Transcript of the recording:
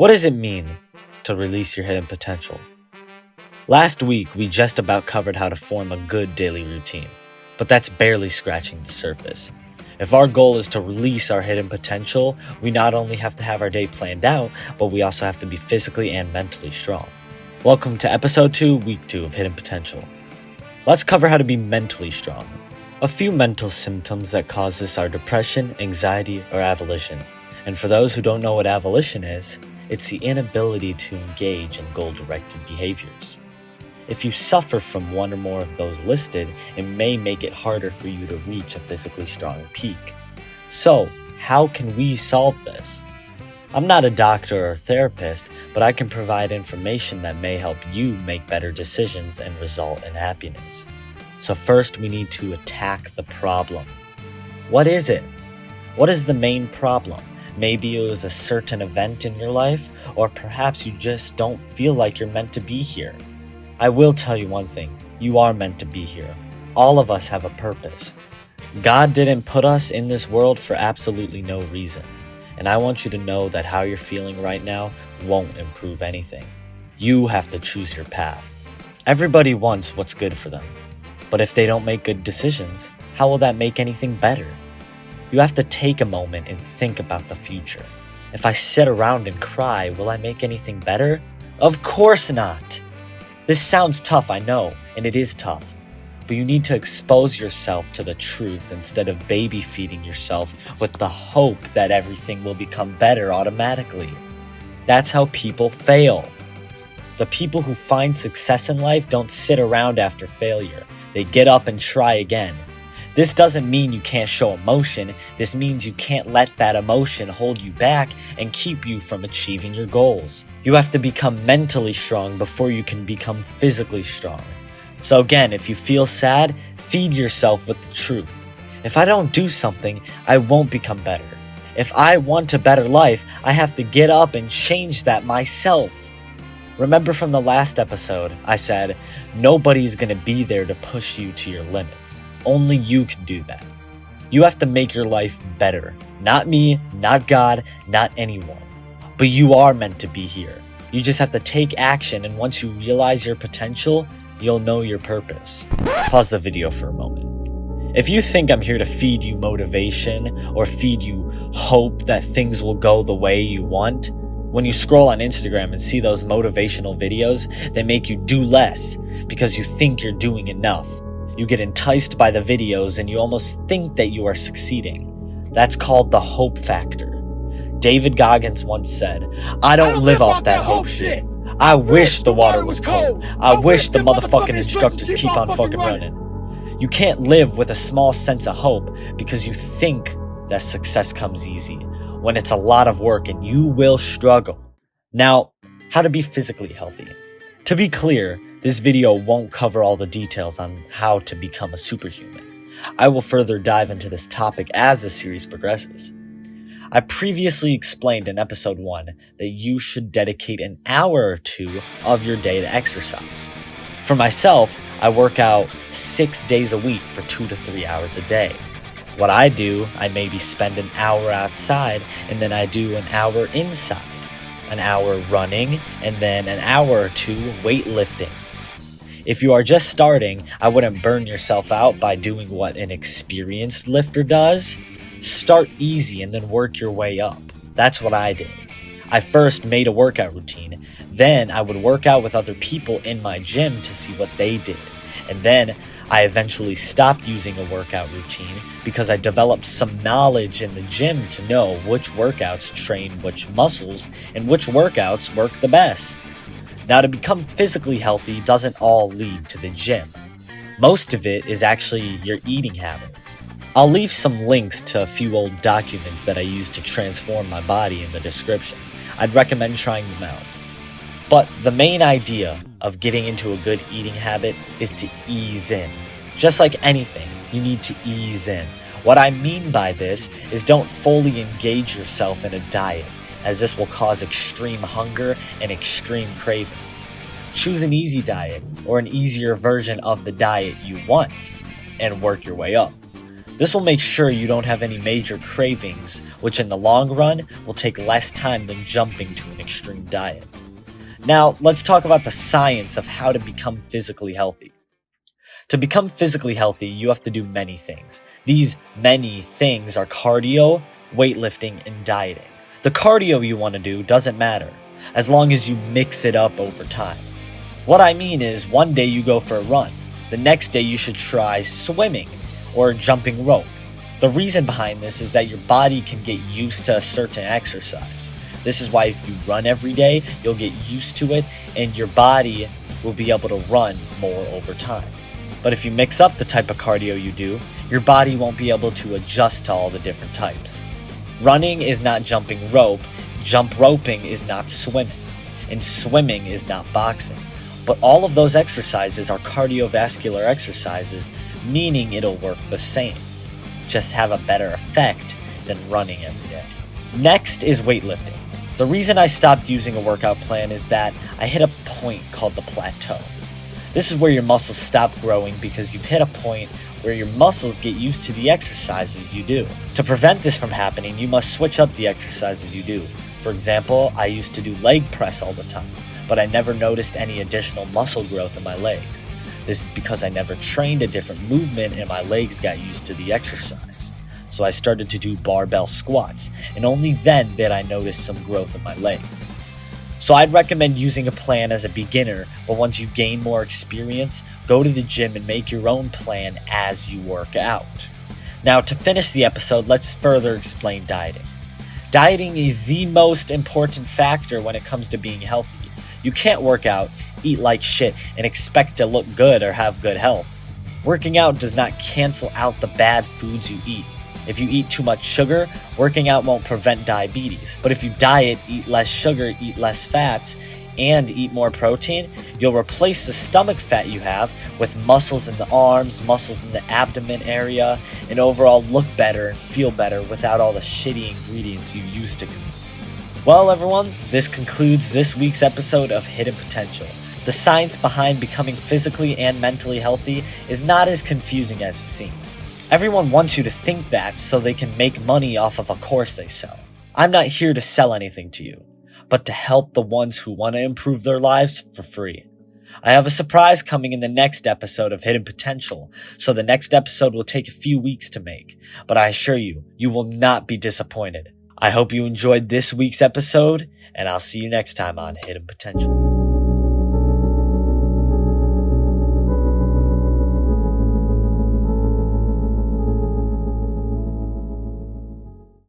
What does it mean to release your hidden potential? Last week, we just about covered how to form a good daily routine, but that's barely scratching the surface. If our goal is to release our hidden potential, we not only have to have our day planned out, but we also have to be physically and mentally strong. Welcome to episode 2, week 2 of Hidden Potential. Let's cover how to be mentally strong. A few mental symptoms that cause this are depression, anxiety, or avolition. And for those who don't know what avolition is, it's the inability to engage in goal-directed behaviors. If you suffer from one or more of those listed, it may make it harder for you to reach a physically strong peak. So, how can we solve this? I'm not a doctor or therapist, but I can provide information that may help you make better decisions and result in happiness. So first, we need to attack the problem. What is it? What is the main problem? Maybe it was a certain event in your life, or perhaps you just don't feel like you're meant to be here. I will tell you one thing, you are meant to be here. All of us have a purpose. God didn't put us in this world for absolutely no reason. And I want you to know that how you're feeling right now won't improve anything. You have to choose your path. Everybody wants what's good for them. But if they don't make good decisions, how will that make anything better? You have to take a moment and think about the future. If I sit around and cry, will I make anything better? Of course not! This sounds tough, I know, and it is tough. But you need to expose yourself to the truth instead of baby feeding yourself with the hope that everything will become better automatically. That's how people fail. The people who find success in life don't sit around after failure. They get up and try again. This doesn't mean you can't show emotion. This means you can't let that emotion hold you back and keep you from achieving your goals. You have to become mentally strong before you can become physically strong. So again, if you feel sad, feed yourself with the truth. If I don't do something, I won't become better. If I want a better life, I have to get up and change that myself. Remember from the last episode, I said, nobody's going to be there to push you to your limits. Only you can do that. You have to make your life better. Not me, not God, not anyone. But you are meant to be here. You just have to take action, and once you realize your potential, you'll know your purpose. Pause the video for a moment. If you think I'm here to feed you motivation or feed you hope that things will go the way you want, when you scroll on Instagram and see those motivational videos, they make you do less because you think you're doing enough. You get enticed by the videos and you almost think that you are succeeding. That's called the hope factor. David Goggins once said, I don't live off that hope shit. I wish the water was cold. I wish the motherfucking instructors keep on fucking running. You can't live with a small sense of hope because you think that success comes easy, when it's a lot of work and you will struggle. Now, how to be physically healthy. To be clear, this video won't cover all the details on how to become a superhuman. I will further dive into this topic as the series progresses. I previously explained in episode 1 that you should dedicate an hour or 2 of your day to exercise. For myself, I work out 6 days a week for 2 to 3 hours a day. What I do, I maybe spend an hour outside and then I do an hour inside, an hour running, and then an hour or 2 weightlifting. If you are just starting, I wouldn't burn yourself out by doing what an experienced lifter does. Start easy and then work your way up. That's what I did. I first made a workout routine. Then I would work out with other people in my gym to see what they did. And then I eventually stopped using a workout routine because I developed some knowledge in the gym to know which workouts train which muscles and which workouts work the best. Now, to become physically healthy doesn't all lead to the gym. Most of it is actually your eating habit. I'll leave some links to a few old documents that I used to transform my body in the description. I'd recommend trying them out. But the main idea of getting into a good eating habit is to ease in. Just like anything, you need to ease in. What I mean by this is don't fully engage yourself in a diet, as this will cause extreme hunger and extreme cravings. Choose an easy diet or an easier version of the diet you want and work your way up. This will make sure you don't have any major cravings, which in the long run will take less time than jumping to an extreme diet. Now, let's talk about the science of how to become physically healthy. To become physically healthy, you have to do many things. These many things are cardio, weightlifting, and dieting. The cardio you want to do doesn't matter, as long as you mix it up over time. What I mean is, one day you go for a run. The next day you should try swimming or jumping rope. The reason behind this is that your body can get used to a certain exercise. This is why if you run every day, you'll get used to it and your body will be able to run more over time. But if you mix up the type of cardio you do, your body won't be able to adjust to all the different types. Running is not jumping rope, jump roping is not swimming, and swimming is not boxing. But all of those exercises are cardiovascular exercises, meaning it'll work the same, just have a better effect than running every day. Next is weightlifting. The reason I stopped using a workout plan is that I hit a point called the plateau. This is where your muscles stop growing because you've hit a point where your muscles get used to the exercises you do. To prevent this from happening, you must switch up the exercises you do. For example, I used to do leg press all the time, but I never noticed any additional muscle growth in my legs. This is because I never trained a different movement and my legs got used to the exercise. So I started to do barbell squats, and only then did I notice some growth in my legs. So I'd recommend using a plan as a beginner, but once you gain more experience, go to the gym and make your own plan as you work out. Now, to finish the episode, let's further explain dieting. Dieting is the most important factor when it comes to being healthy. You can't work out, eat like shit, and expect to look good or have good health. Working out does not cancel out the bad foods you eat. If you eat too much sugar, working out won't prevent diabetes. But if you diet, eat less sugar, eat less fats, and eat more protein, you'll replace the stomach fat you have with muscles in the arms, muscles in the abdomen area, and overall look better and feel better without all the shitty ingredients you used to consume. Well, everyone, this concludes this week's episode of Hidden Potential. The science behind becoming physically and mentally healthy is not as confusing as it seems. Everyone wants you to think that so they can make money off of a course they sell. I'm not here to sell anything to you, but to help the ones who want to improve their lives for free. I have a surprise coming in the next episode of Hidden Potential, so the next episode will take a few weeks to make, but I assure you, you will not be disappointed. I hope you enjoyed this week's episode, and I'll see you next time on Hidden Potential.